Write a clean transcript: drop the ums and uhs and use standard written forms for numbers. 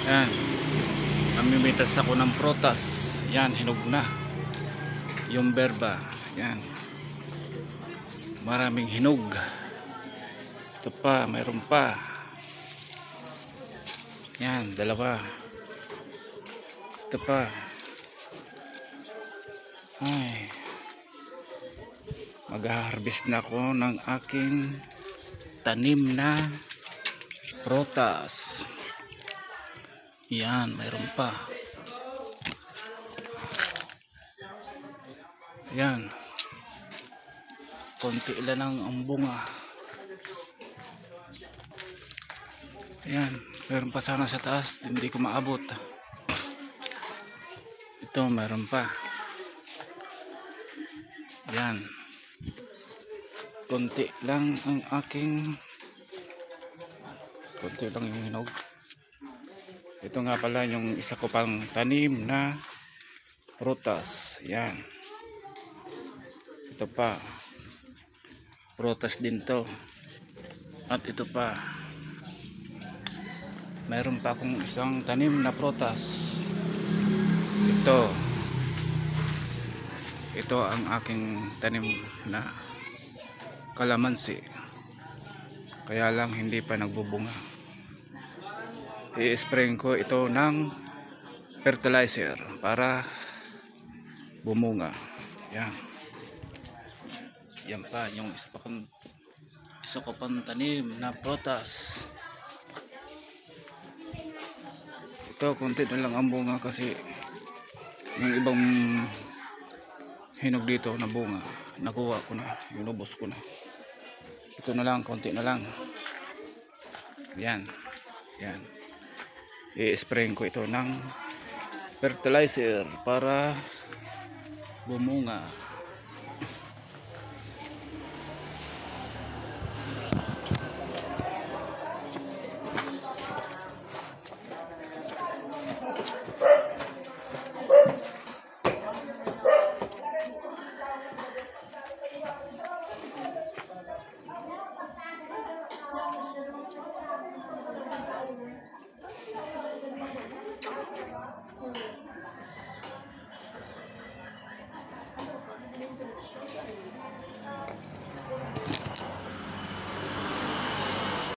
Yan, mamimitas ako ng prutas. Yan, hinog na yung berba. Yan, maraming hinog. Ito pa, mayroon pa. Yan, dalawa. Ito pa. Ay, mag-harvest na ako ng aking tanim na prutas. Yan, mayroon pa. Yan, konti lang ang bunga. Yan, mayroon pa sana sa taas, hindi ko maabot. Ito, mayroon pa. Yan, konti lang ang aking, konti lang yung hinog. Ito nga pala yung isa ko pang tanim na prutas. Yan, ito pa, prutas din to. At ito pa, mayroon pa akong isang tanim na prutas. Ito ang aking tanim na kalamansi, kaya lang hindi pa nagbubunga. I-spray ko ito ng fertilizer para bumunga. Yan, yan pa yung isa ko pang tanim na prutas. Ito, konti na lang ang bunga kasi yung ibang hinog dito na bunga nakuha ko na, inubos ko na. Ito na lang, konti na lang. Yan, yan, i-spray ko ito ng fertilizer para bumunga.